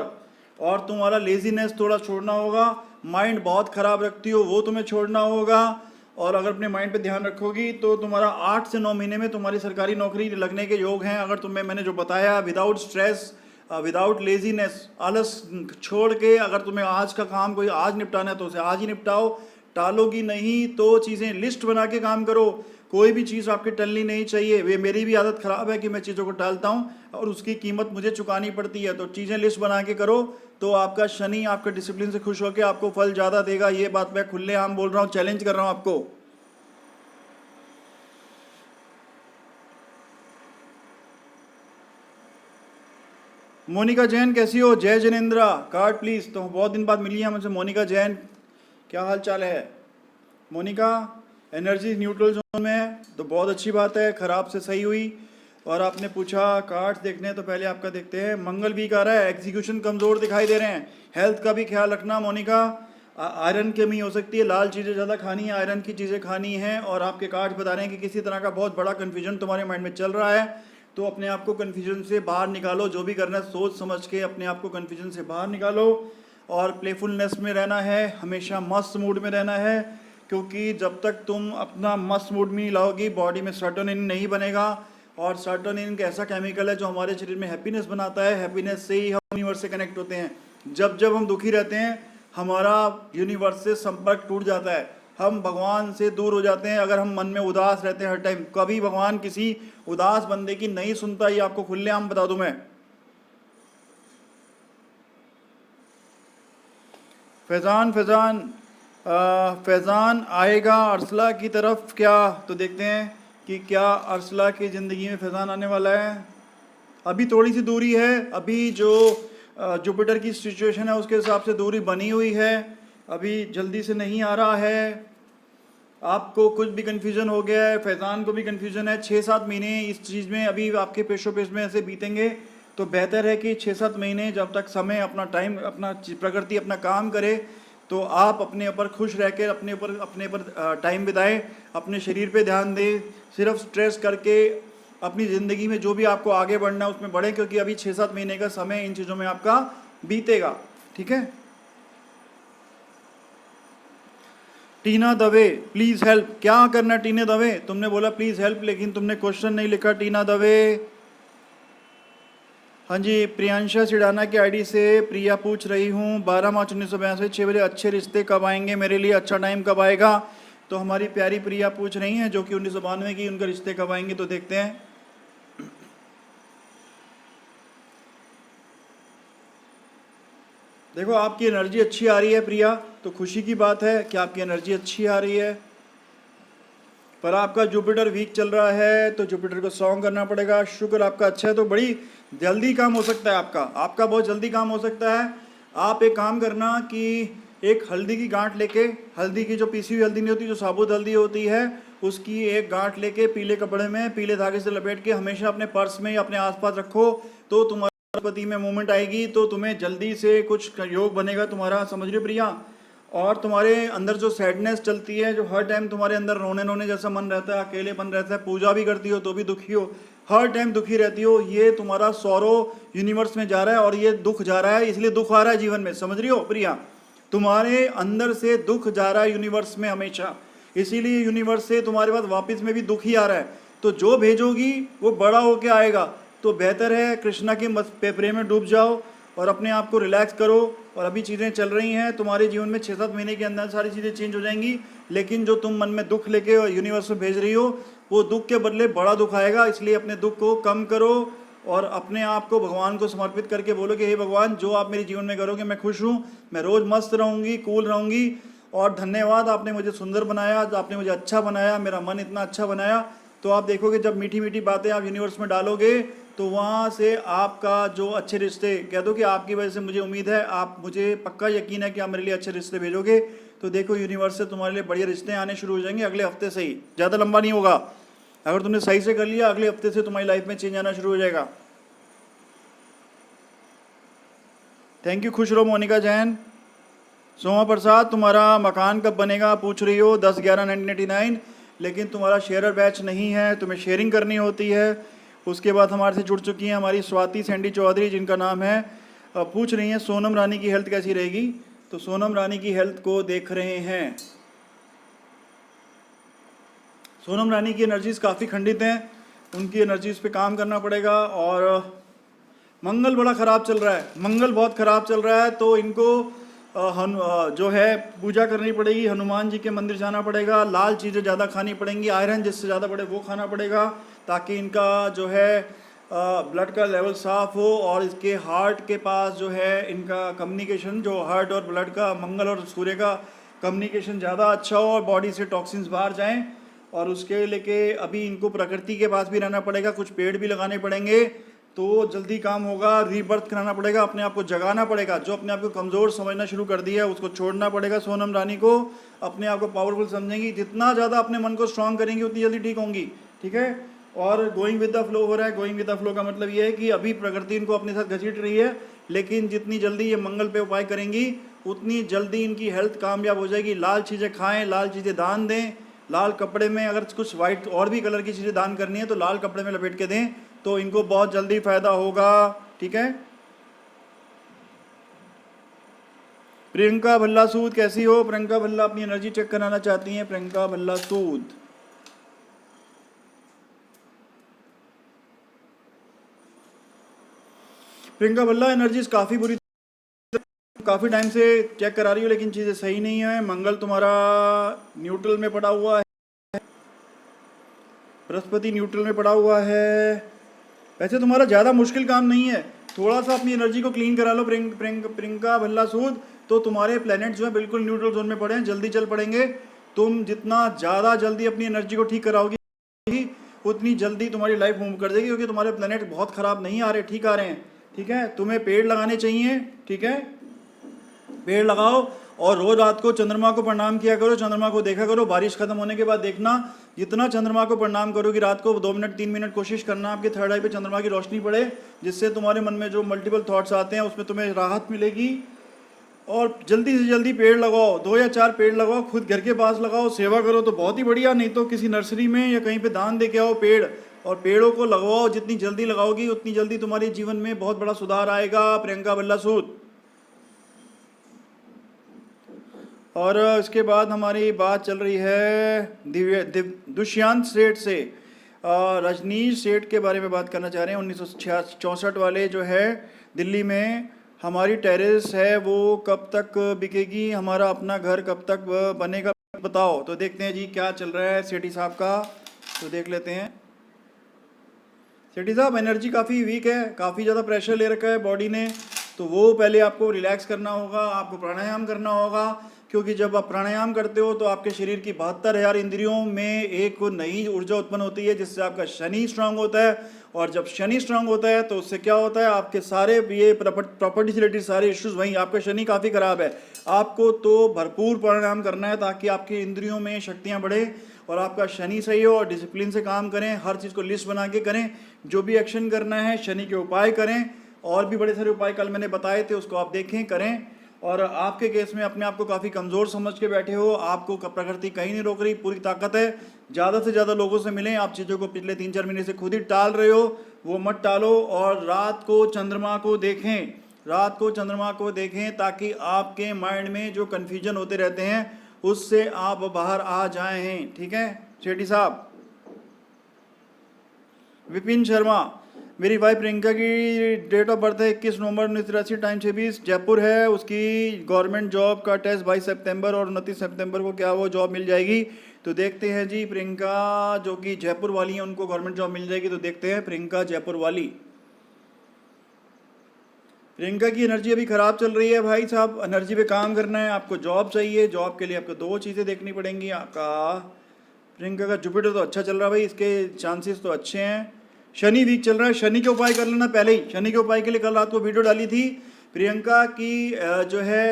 A: और तुम्हारा लेजीनेस थोड़ा छोड़ना होगा, माइंड बहुत ख़राब रखती हो वो तुम्हें छोड़ना होगा। और अगर अपने माइंड पे ध्यान रखोगी तो तुम्हारा 8 से 9 महीने में तुम्हारी सरकारी नौकरी लगने के योग हैं। अगर तुम्हें मैंने जो बताया, विदाउट स्ट्रेस, विदाउट लेजीनेस, आलस छोड़ के, अगर तुम्हें आज का काम कोई आज निपटाना है तो उसे आज ही निपटाओ, टालोगी नहीं। तो चीज़ें लिस्ट बना के काम करो, कोई भी चीज़ आपकी टलनी नहीं चाहिए। वे मेरी भी आदत ख़राब है कि मैं चीज़ों को टालता हूँ और उसकी कीमत मुझे चुकानी पड़ती है। तो चीज़ें लिस्ट बना के करो, तो आपका शनि आपके डिसिप्लिन से खुश होकर आपको फल ज़्यादा देगा। ये बात मैं खुलेआम बोल रहा हूँ, चैलेंज कर रहा हूँ आपको। मोनिका जैन कैसी हो? जय जनेन्द्रा कार्ड प्लीज। तो बहुत दिन बाद मिली है मुझसे मोनिका जैन, क्या हाल चाल है मोनिका? एनर्जी न्यूट्रल जोन में है तो बहुत अच्छी बात है, खराब से सही हुई। और आपने पूछा कार्ड्स देखने हैं तो पहले आपका देखते हैं। मंगल वीक आ रहा है, एग्जीक्यूशन कमज़ोर दिखाई दे रहे हैं। हेल्थ का भी ख्याल रखना मोनिका, आयरन की कमी हो सकती है, लाल चीज़ें ज़्यादा खानी है, आयरन की चीज़ें खानी हैं। और आपके कार्ड्स बता रहे हैं कि किसी तरह का बहुत बड़ा कन्फ्यूजन तुम्हारे माइंड में चल रहा है, तो अपने आप को कन्फ्यूजन से बाहर निकालो। जो भी करना है सोच समझ के अपने आप को कन्फ्यूजन से बाहर निकालो और प्लेफुलनेस में रहना है, हमेशा मस्त मूड में रहना है। क्योंकि जब तक तुम अपना मस्त मूड में लाओगी बॉडी में सर्टोनिन नहीं बनेगा। और सर्टोनिन एक ऐसा केमिकल है जो हमारे शरीर में हैप्पीनेस बनाता है, हैप्पीनेस से ही हम यूनिवर्स से कनेक्ट होते हैं। जब जब हम दुखी रहते हैं हमारा यूनिवर्स से संपर्क टूट जाता है, हम भगवान से दूर हो जाते हैं। अगर हम मन में उदास रहते हैं हर टाइम, कभी भगवान किसी उदास बंदे की नहीं सुनता, ये आपको खुलेआम बता दूं मैं। फैज़ान आएगा अरसला की तरफ क्या? तो देखते हैं कि क्या अरसला की ज़िंदगी में फैज़ान आने वाला है। अभी थोड़ी सी दूरी है, अभी जो जुपिटर की सिचुएशन है उसके हिसाब से दूरी बनी हुई है, अभी जल्दी से नहीं आ रहा है। आपको कुछ भी कन्फ्यूज़न हो गया है, फैज़ान को भी कन्फ्यूज़न है। 6-7 महीने इस चीज़ में अभी आपके पेशो पेश में ऐसे बीतेंगे, तो बेहतर है कि 6-7 महीने जब तक समय अपना टाइम अपना प्रकृति अपना काम करे तो आप अपने ऊपर खुश रह कर अपने ऊपर टाइम बिताएं, अपने शरीर पे ध्यान दें। सिर्फ स्ट्रेस करके अपनी ज़िंदगी में जो भी आपको आगे बढ़ना है उसमें बढ़ें, क्योंकि अभी 6-7 महीने का समय इन चीज़ों में आपका बीतेगा। ठीक है। टीना दवे प्लीज़ हेल्प, क्या करना टीना दवे? तुमने बोला प्लीज़ हेल्प, लेकिन तुमने क्वेश्चन नहीं लिखा टीना दवे। हाँ जी, प्रियांशा सिडाना की आईडी से प्रिया पूछ रही हूँ 12 मार्च 1982 6 बजे अच्छे रिश्ते कब आएंगे मेरे लिए, अच्छा टाइम कब आएगा? तो हमारी प्यारी प्रिया पूछ रही हैं जो कि 1992 की, उनके रिश्ते कब आएंगे तो देखते हैं। देखो आपकी एनर्जी अच्छी आ रही है प्रिया, तो खुशी की बात है कि आपकी एनर्जी अच्छी आ रही है। पर आपका जुपिटर वीक चल रहा है तो जुपिटर को स्ट्रॉन्ग करना पड़ेगा। शुक्र आपका अच्छा है तो बड़ी जल्दी काम हो सकता है आपका बहुत जल्दी काम हो सकता है। आप एक काम करना कि एक हल्दी की गांठ लेके, हल्दी की जो पीसी हुई हल्दी नहीं होती, जो साबुत हल्दी होती है, उसकी एक गांठ लेके पीले कपड़े में पीले धागे से लपेट के हमेशा अपने पर्स में या अपने आसपास रखो, तो तुम्हारे पति में मूवमेंट आएगी, तो तुम्हें जल्दी से कुछ योग बनेगा तुम्हारा। समझ रहे हो प्रिया? और तुम्हारे अंदर जो सैडनेस चलती है, जो हर टाइम तुम्हारे अंदर रोने रोने जैसा मन रहता है, अकेलेपन रहता है, पूजा भी करती हो तो भी दुखी हो, हर टाइम दुखी रहती हो, ये तुम्हारा सौरो यूनिवर्स में जा रहा है और ये दुख जा रहा है, इसलिए दुख आ रहा है जीवन में। समझ रही हो प्रिया? तुम्हारे अंदर से दुख जा रहा है यूनिवर्स में हमेशा, इसीलिए यूनिवर्स से तुम्हारे पास वापस में भी दुख ही आ रहा है। तो जो भेजोगी वो बड़ा होके आएगा, तो बेहतर है कृष्णा के प्रेम में डूब जाओ और अपने आप को रिलैक्स करो। और अभी चीज़ें चल रही हैं तुम्हारे जीवन में, 6-7 महीने के अंदर सारी चीज़ें चेंज हो जाएंगी। लेकिन जो तुम मन में दुख लेके यूनिवर्स में भेज रही हो, वो दुख के बदले बड़ा दुख आएगा, इसलिए अपने दुख को कम करो और अपने आप को भगवान को समर्पित करके बोलो कि हे भगवान, जो आप मेरे जीवन में करोगे मैं खुश हूँ, मैं रोज़ मस्त रहूँगी, कूल रहूँगी। और धन्यवाद, आपने मुझे सुंदर बनाया, आपने मुझे अच्छा बनाया, मेरा मन इतना अच्छा बनाया। तो आप देखोगे जब मीठी मीठी बातें आप यूनिवर्स में डालोगे तो वहाँ से आपका जो अच्छे रिश्ते, कह दो कि आपकी वजह से मुझे उम्मीद है, आप मुझे पक्का यकीन है कि आप मेरे लिए अच्छे रिश्ते भेजोगे। तो देखो यूनिवर्स से तुम्हारे लिए बढ़िया रिश्ते आने शुरू हो जाएंगे अगले हफ्ते से ही, ज़्यादा लंबा नहीं होगा। अगर तुमने सही से कर लिया अगले हफ्ते से तुम्हारी लाइफ में चेंज आना शुरू हो जाएगा। थैंक यू, खुश रहो मोनिका जैन। सोमा प्रसाद, तुम्हारा मकान कब बनेगा पूछ रही हो, 10/11/1989, लेकिन तुम्हारा शेयरर बैच नहीं है, तुम्हें शेयरिंग करनी होती है। उसके बाद हमारे से जुड़ चुकी हैं हमारी स्वाति सैंडी चौधरी, जिनका नाम है, पूछ रही हैं सोनम रानी की हेल्थ कैसी रहेगी। तो सोनम रानी की हेल्थ को देख रहे हैं। सोनम रानी की एनर्जीज काफ़ी खंडित हैं, उनकी एनर्जीज पे काम करना पड़ेगा। और मंगल बड़ा ख़राब चल रहा है, मंगल बहुत ख़राब चल रहा है, तो इनको जो है पूजा करनी पड़ेगी, हनुमान जी के मंदिर जाना पड़ेगा, लाल चीज़ें ज़्यादा खानी पड़ेंगी, आयरन जिससे ज़्यादा बढ़े वो खाना पड़ेगा, ताकि इनका जो है ब्लड का लेवल साफ़ हो और इसके हार्ट के पास जो है इनका कम्युनिकेशन, जो हार्ट और ब्लड का, मंगल और सूर्य का कम्युनिकेशन ज़्यादा अच्छा हो और बॉडी से टॉक्सिन्स बाहर जाएं। और उसके लेके अभी इनको प्रकृति के पास भी रहना पड़ेगा, कुछ पेड़ भी लगाने पड़ेंगे तो जल्दी काम होगा, रीबर्थ कराना पड़ेगा, अपने आप को जगाना पड़ेगा। जो अपने आप को कमज़ोर समझना शुरू कर दिया है उसको छोड़ना पड़ेगा। सोनम रानी को अपने आप को पावरफुल समझेंगी, जितना ज़्यादा अपने मन को स्ट्रांग करेंगी उतनी जल्दी ठीक होंगी, ठीक है। और गोइंग विद द फ्लो हो रहा है। गोइंग विद द फ्लो का मतलब ये है कि अभी प्रकृति इनको अपने साथ घसीट रही है, लेकिन जितनी जल्दी ये मंगल पे उपाय करेंगी उतनी जल्दी इनकी हेल्थ कामयाब हो जाएगी। लाल चीज़ें खाएं, लाल चीज़ें दान दें, लाल कपड़े में अगर कुछ वाइट और भी कलर की चीज़ें दान करनी है तो लाल कपड़े में लपेट के दें, तो इनको बहुत जल्दी फायदा होगा, ठीक है। प्रियंका भल्ला सूद कैसी हो? प्रियंका भल्ला अपनी एनर्जी चेक कराना चाहती हैं। प्रियंका भल्ला सूद, प्रियंका भल्ला एनर्जीज काफ़ी बुरी, काफ़ी टाइम से चेक करा रही हो लेकिन चीज़ें सही नहीं है। मंगल तुम्हारा न्यूट्रल में पड़ा हुआ है, बृहस्पति न्यूट्रल में पड़ा हुआ है। वैसे तुम्हारा ज़्यादा मुश्किल काम नहीं है, थोड़ा सा अपनी एनर्जी को क्लीन करा लो प्रियंका भल्ला सूद, तो तुम्हारे प्लैनेट जो है बिल्कुल न्यूट्रल जोन में पड़े हैं, जल्दी चल पड़ेंगे। तुम जितना ज़्यादा जल्दी अपनी एनर्जी को ठीक कराओगी उतनी जल्दी तुम्हारी लाइफ मूव कर देगी, क्योंकि तुम्हारे प्लैनेट बहुत ख़राब नहीं आ रहे, ठीक आ रहे हैं, ठीक है। तुम्हें पेड़ लगाने चाहिए, ठीक है, पेड़ लगाओ और रोज रात को चंद्रमा को प्रणाम किया करो, चंद्रमा को देखा करो। बारिश खत्म होने के बाद देखना, जितना चंद्रमा को प्रणाम करोगी रात को 2 मिनट 3 मिनट कोशिश करना आपके थर्ड आई पे चंद्रमा की रोशनी पड़े, जिससे तुम्हारे मन में जो मल्टीपल थॉट्स आते हैं उसमें तुम्हें राहत मिलेगी। और जल्दी से जल्दी पेड़ लगाओ, 2 या 4 पेड़ लगाओ, खुद घर के पास लगाओ, सेवा करो तो बहुत ही बढ़िया, नहीं तो किसी नर्सरी में या कहीं पे दान दे के आओ पेड़, और पेड़ों को लगाओ। जितनी जल्दी लगाओगी उतनी जल्दी तुम्हारे जीवन में बहुत बड़ा सुधार आएगा प्रियंका भल्ला सूद। और इसके बाद हमारी बात चल रही है दुष्यंत सेठ से। रजनीश सेठ के बारे में बात करना चाह रहे हैं। 1964 वाले जो है दिल्ली में हमारी टेरेस है वो कब तक बिकेगी, हमारा अपना घर कब तक बनेगा बताओ। तो देखते हैं जी क्या चल रहा है सेठी साहब का, तो देख लेते हैं। सेठी साहब एनर्जी काफ़ी वीक है, काफ़ी ज़्यादा प्रेशर ले रखा है बॉडी ने, तो वो पहले आपको रिलैक्स करना होगा, आपको प्राणायाम करना होगा, क्योंकि जब आप प्राणायाम करते हो तो आपके शरीर की 72,000 इंद्रियों में एक नई ऊर्जा उत्पन्न होती है, जिससे आपका शनि स्ट्रांग होता है। और जब शनि स्ट्रांग होता है तो उससे क्या होता है, आपके सारे ये प्रॉपर्टी से रिलेटेड सारे इश्यूज, वहीं आपका शनि काफ़ी खराब है। आपको तो भरपूर प्राणायाम करना है ताकि आपके इंद्रियों में शक्तियाँ बढ़े और आपका शनि सही हो, और डिसिप्लिन से काम करें, हर चीज़ को लिस्ट बना के करें, जो भी एक्शन करना है शनि के उपाय करें। और भी बड़े सारे उपाय कल मैंने बताए थे, उसको आप देखें, करें। और आपके केस में अपने आप को काफ़ी कमज़ोर समझ के बैठे हो, आपको प्रकृति कहीं नहीं रोक रही, पूरी ताकत है। ज़्यादा से ज़्यादा लोगों से मिलें, आप चीज़ों को पिछले 3-4 महीने से खुद ही टाल रहे हो, वो मत टालो। और रात को चंद्रमा को देखें, रात को चंद्रमा को देखें, ताकि आपके माइंड में जो कन्फ्यूजन होते रहते हैं उससे आप बाहर आ जाए हैं, ठीक है शेट्टी साहब। विपिन शर्मा, मेरी वाइफ प्रियंका की डेट ऑफ बर्थ है 21 नवंबर 1983, टाइम 26, जयपुर है। उसकी गवर्नमेंट जॉब का टेस्ट 22 सितंबर और 29 सितंबर को क्या वो जॉब मिल जाएगी? तो देखते हैं जी। प्रियंका जो कि जयपुर वाली हैं उनको गवर्नमेंट जॉब मिल जाएगी, तो देखते हैं। प्रियंका जयपुर वाली, प्रियंका की एनर्जी अभी ख़राब चल रही है भाई साहब, एनर्जी पे काम करना है। आपको जॉब चाहिए, जॉब के लिए आपको 2 चीज़ें देखनी पड़ेंगी। आपका प्रियंका का जुपिटर तो अच्छा चल रहा है भाई, इसके चांसेस तो अच्छे हैं। शनि वीक चल रहा है, शनि के उपाय कर लेना पहले ही। शनि के उपाय के लिए कल रात को वीडियो डाली थी। प्रियंका की जो है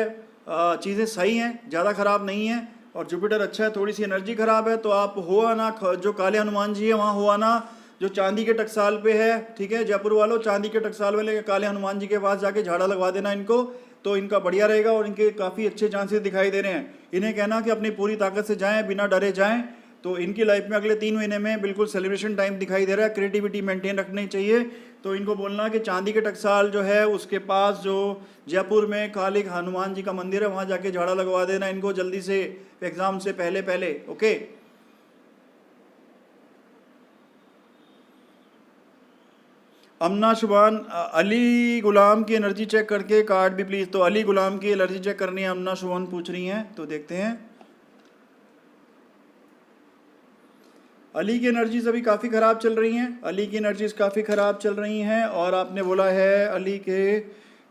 A: चीज़ें सही हैं, ज़्यादा ख़राब नहीं है, और जुपिटर अच्छा है। थोड़ी सी एनर्जी ख़राब है तो आप हो आना, जो काले हनुमान जी है वहाँ हो आना, जो चांदी के टकसाल पे है, ठीक है। जयपुर वालों, चांदी के टकसाल वाले काले हनुमान जी के पास जाके झाड़ा लगवा देना इनको, तो इनका बढ़िया रहेगा और इनके काफ़ी अच्छे चांसेस दिखाई दे रहे हैं। इन्हें कहना कि अपनी पूरी ताकत से जाएँ, बिना डरे जाएँ, तो इनकी लाइफ में अगले 3 महीने में बिल्कुल सेलिब्रेशन टाइम दिखाई दे रहा है। क्रिएटिविटी मेंटेन रखनी चाहिए। तो इनको बोलना कि चांदी के टकसाल जो है उसके पास जो जयपुर में काले हनुमान जी का मंदिर है वहाँ जाके झाड़ा लगवा देना इनको जल्दी से, एग्ज़ाम से पहले पहले, ओके। अमना शुबान, अली गुलाम की एनर्जी चेक करके कार्ड भी प्लीज़। तो अली गुलाम की एनर्जी चेक करनी है, अमना शुबान पूछ रही हैं, तो देखते हैं। अली की एनर्जीज अभी काफ़ी ख़राब चल रही हैं, अली की एनर्जीज काफ़ी ख़राब चल रही हैं। और आपने बोला है अली के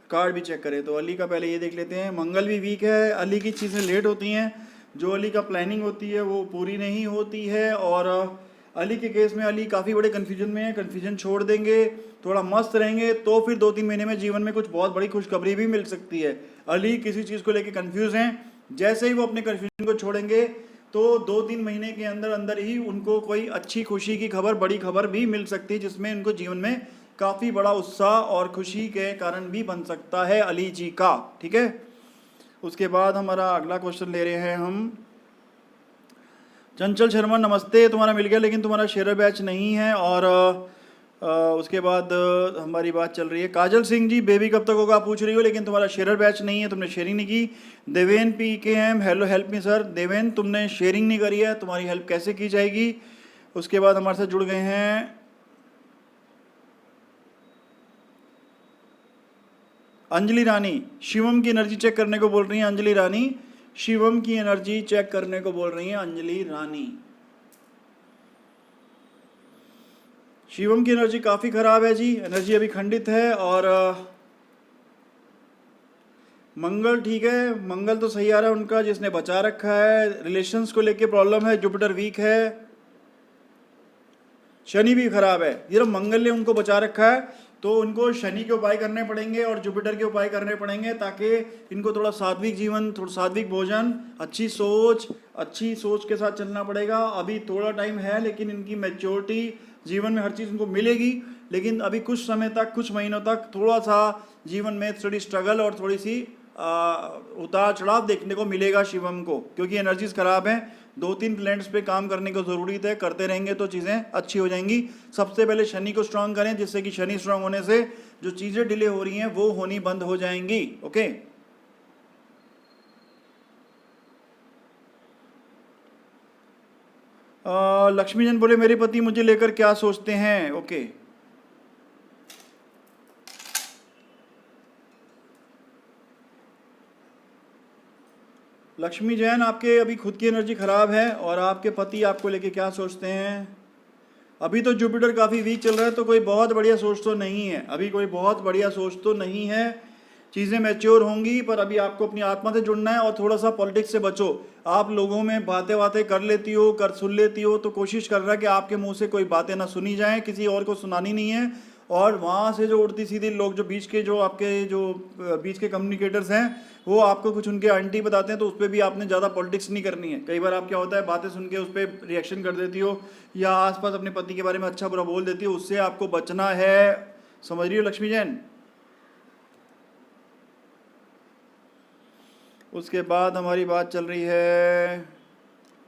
A: कार्ड भी चेक करें, तो अली का पहले ये देख लेते हैं। मंगल भी वीक है, अली की चीज़ें लेट होती हैं, जो अली का प्लानिंग होती है वो पूरी नहीं होती है। और अली के केस में अली काफ़ी बड़े कन्फ्यूजन में है, कन्फ्यूजन छोड़ देंगे, थोड़ा मस्त रहेंगे तो फिर 2-3 महीने में जीवन में कुछ बहुत बड़ी खुशखबरी भी मिल सकती है। अली किसी चीज़ को लेकर कन्फ्यूज़ हैं, जैसे ही वो अपने कन्फ्यूजन को छोड़ेंगे तो 2-3 महीने के अंदर अंदर ही उनको कोई अच्छी खुशी की खबर, बड़ी खबर भी मिल सकती है, जिसमें उनको जीवन में काफ़ी बड़ा उत्साह और खुशी के कारण भी बन सकता है अली जी का। ठीक है, उसके बाद हमारा अगला क्वेश्चन ले रहे हैं हम। चंचल शर्मा नमस्ते, तुम्हारा मिल गया लेकिन तुम्हारा शेयर बैच नहीं है। और उसके बाद हमारी बात चल रही है, काजल सिंह जी बेबी कब तक होगा आप पूछ रही हो, लेकिन तुम्हारा शेयर बैच नहीं है, तुमने शेयरिंग नहीं की। Deven P K M hello help me sir, Deven तुमने शेयरिंग नहीं करी है, तुम्हारी हेल्प कैसे की जाएगी। उसके बाद हमारे साथ जुड़ गए हैं अंजलि रानी, शिवम की एनर्जी चेक करने को बोल रही हैं अंजलि रानी, शिवम की एनर्जी चेक करने को बोल रही हैं अंजलि रानी। शिवम की एनर्जी काफ़ी ख़राब है जी, एनर्जी अभी खंडित है। और मंगल ठीक है, मंगल तो सही आ रहा है उनका, जिसने बचा रखा है। रिलेशंस को लेके प्रॉब्लम है, जुपिटर वीक है, शनि भी खराब है। ये मंगल ने उनको बचा रखा है तो उनको शनि के उपाय करने पड़ेंगे और जुपिटर के उपाय करने पड़ेंगे, ताकि इनको थोड़ा सात्विक जीवन, थोड़ा सात्विक भोजन, अच्छी सोच के साथ चलना पड़ेगा। अभी थोड़ा टाइम है लेकिन इनकी मैच्योरिटी, जीवन में हर चीज़ इनको मिलेगी, लेकिन अभी कुछ समय तक, कुछ महीनों तक थोड़ा सा जीवन में थोड़ी स्ट्रगल और थोड़ी सी उतार चढ़ाव देखने को मिलेगा शिवम को, क्योंकि एनर्जीज खराब हैं। 2-3 प्लैनेट्स पे काम करने की ज़रूरत है, करते रहेंगे तो चीज़ें अच्छी हो जाएंगी। सबसे पहले शनि को स्ट्रांग करें, जिससे कि शनि स्ट्रांग होने से जो चीज़ें डिले हो रही हैं वो होनी बंद हो जाएंगी। ओके, लक्ष्मी जन बोले मेरे पति मुझे लेकर क्या सोचते हैं। ओके, लक्ष्मी जैन आपके अभी खुद की एनर्जी खराब है और आपके पति आपको लेके क्या सोचते हैं। अभी तो जुपिटर काफ़ी वीक चल रहा है, तो कोई बहुत बढ़िया सोच तो नहीं है, अभी कोई बहुत बढ़िया सोच तो नहीं है। चीज़ें मैच्योर होंगी, पर अभी आपको अपनी आत्मा से जुड़ना है और थोड़ा सा पॉलिटिक्स से बचो। आप लोगों में बातें कर लेती हो, सुन लेती हो, तो कोशिश कर रहा है कि आपके मुंह से कोई बातें ना सुनी जाएं, किसी और को सुनानी नहीं है। और वहाँ से जो उड़ती सीधी लोग, जो बीच के, जो आपके जो बीच के कम्युनिकेटर्स हैं, वो आपको कुछ उनके आंटी बताते हैं, तो उस पर भी आपने ज़्यादा पॉलिटिक्स नहीं करनी है। कई बार आप क्या होता है, बातें सुन के उस पर रिएक्शन कर देती हो या आसपास अपने पति के बारे में अच्छा बुरा बोल देती हो, उससे आपको बचना है। समझ रही हो लक्ष्मी जैन। उसके बाद हमारी बात चल रही है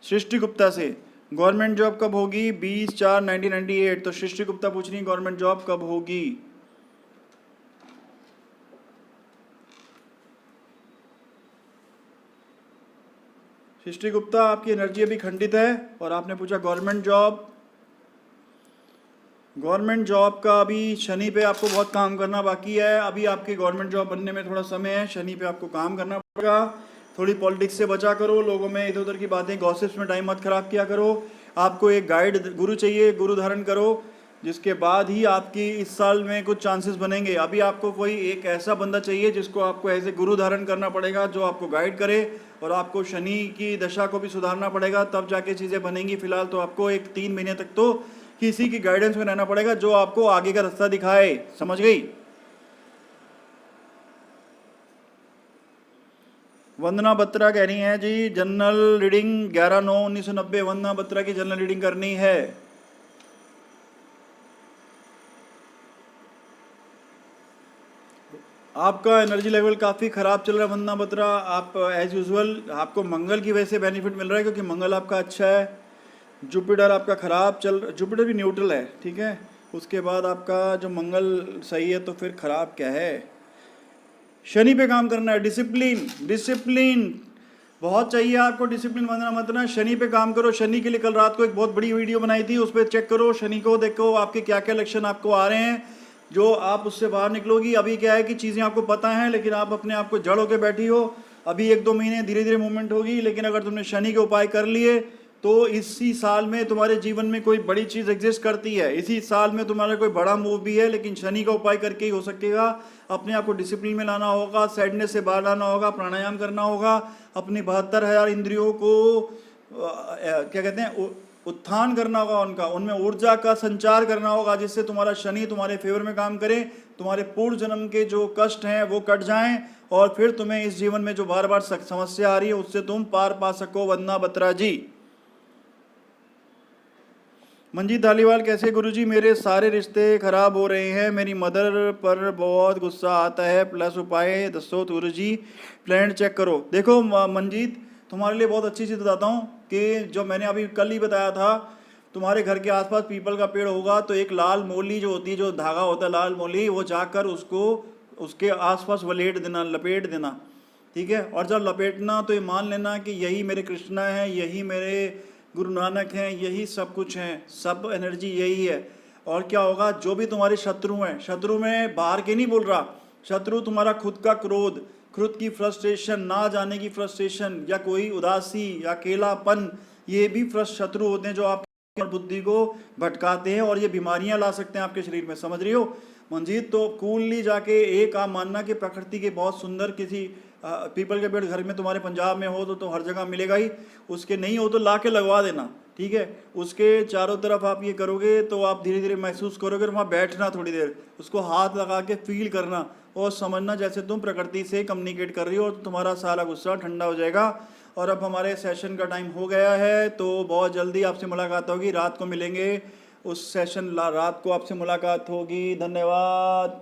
A: सृष्टि गुप्ता से, गवर्नमेंट जॉब कब होगी। 20/4/1998। तो सृष्टि गुप्ता पूछ रही है गवर्नमेंट जॉब कब होगी। सृष्टि गुप्ता आपकी एनर्जी अभी खंडित है और आपने पूछा गवर्नमेंट जॉब। गवर्नमेंट जॉब का अभी शनि पे आपको बहुत काम करना बाकी है। अभी आपकी गवर्नमेंट जॉब बनने में थोड़ा समय है, शनि पे आपको काम करना पड़ेगा। थोड़ी पॉलिटिक्स से बचा करो, लोगों में इधर उधर की बातें, गॉसिप्स में टाइम मत खराब किया करो। आपको एक गाइड गुरु चाहिए, गुरु धारण करो, जिसके बाद ही आपकी इस साल में कुछ चांसेस बनेंगे। अभी आपको कोई एक ऐसा बंदा चाहिए जिसको आपको ऐसे गुरु धारण करना पड़ेगा, जो आपको गाइड करे, और आपको शनि की दशा को भी सुधारना पड़ेगा, तब जाके चीज़ें बनेंगी। फिलहाल तो आपको एक 3 महीने तक तो किसी की गाइडेंस में रहना पड़ेगा, जो आपको आगे का रास्ता दिखाए। समझ गई। वंदना बत्रा कह रही हैं जी जनरल रीडिंग 11/9/1990, वंदना बत्रा की जनरल रीडिंग करनी है। आपका एनर्जी लेवल काफ़ी ख़राब चल रहा है वंदना बत्रा। आप एज यूजुअल, आपको मंगल की वजह से बेनिफिट मिल रहा है, क्योंकि मंगल आपका अच्छा है। जुपिटर आपका ख़राब जुपिटर भी न्यूट्रल है, ठीक है। उसके बाद आपका जो मंगल सही है, तो फिर ख़राब क्या है। शनि पे काम करना है, डिसिप्लिन बहुत चाहिए आपको। डिसिप्लिन बनना मत ना, शनि पे काम करो। शनि के लिए कल रात को एक बहुत बड़ी वीडियो बनाई थी, उस पर चेक करो, शनि को देखो आपके क्या क्या लक्षण आपको आ रहे हैं, जो आप उससे बाहर निकलोगी। अभी क्या है कि चीज़ें आपको पता हैं, लेकिन आप अपने आप को जड़ होकर बैठी हो। अभी 1-2 महीने धीरे धीरे मूवमेंट होगी, लेकिन अगर तुमने शनि के उपाय कर लिए तो इसी साल में तुम्हारे जीवन में कोई बड़ी चीज़ एग्जिस्ट करती है। इसी साल में तुम्हारा कोई बड़ा मूव भी है, लेकिन शनि का उपाय करके ही हो सकेगा। अपने आप को डिसिप्लिन में लाना होगा, सैडनेस से बाहर लाना होगा, प्राणायाम करना होगा, अपनी 72,000 इंद्रियों को क्या कहते हैं, उत्थान करना होगा उनका, उनमें ऊर्जा का संचार करना होगा, जिससे तुम्हारा शनि तुम्हारे फेवर में काम करे, तुम्हारे पूर्व जन्म के जो कष्ट हैं वो कट जाएं, और फिर तुम्हें इस जीवन में जो बार बार समस्या आ रही है उससे तुम पार पा सको। वंदना बत्रा जी। मंजीत धालीवाल, कैसे गुरुजी, मेरे सारे रिश्ते खराब हो रहे हैं, मेरी मदर पर बहुत गुस्सा आता है, प्लस उपाय दसो गुरुजी, प्लान चेक करो। देखो मंजीत, तुम्हारे लिए बहुत अच्छी चीज़ बताता हूँ कि जो मैंने अभी कल ही बताया था, तुम्हारे घर के आसपास पीपल का पेड़ होगा तो एक लाल मोली जो होती है, जो धागा होता है लाल मोली, वो जाकर उसको उसके आसपास वलेट देना, लपेट देना, ठीक है। और जब लपेटना तो ये मान लेना कि यही मेरे कृष्णा है, यही मेरे गुरु नानक हैं, यही सब कुछ हैं, सब एनर्जी यही है। और क्या होगा, जो भी तुम्हारे शत्रु हैं, शत्रु में बाहर के नहीं बोल रहा, शत्रु तुम्हारा खुद का क्रोध, खुद की फ्रस्ट्रेशन, ना जाने की फ्रस्ट्रेशन, या कोई उदासी या अकेलापन, ये भी शत्रु होते हैं जो आपकी बुद्धि को भटकाते हैं और ये बीमारियां ला सकते हैं आपके शरीर में, समझ रही हो मंजीत। तो कूलली जाके एक आप मानना कि प्रकृति के बहुत सुंदर किसी पीपल के पेड़ घर में तुम्हारे पंजाब में हो तो हर जगह मिलेगा ही, उसके नहीं हो तो ला के लगवा देना, ठीक है। उसके चारों तरफ आप ये करोगे तो आप धीरे धीरे महसूस करोगे, वहाँ बैठना थोड़ी देर, उसको हाथ लगा के फील करना और समझना जैसे तुम प्रकृति से कम्युनिकेट कर रही हो, तो तुम्हारा सारा गुस्सा ठंडा हो जाएगा। और अब हमारे सेशन का टाइम हो गया है, तो बहुत जल्दी आपसे मुलाकात होगी, रात को मिलेंगे, उस सेशन रात को आपसे मुलाकात होगी। धन्यवाद।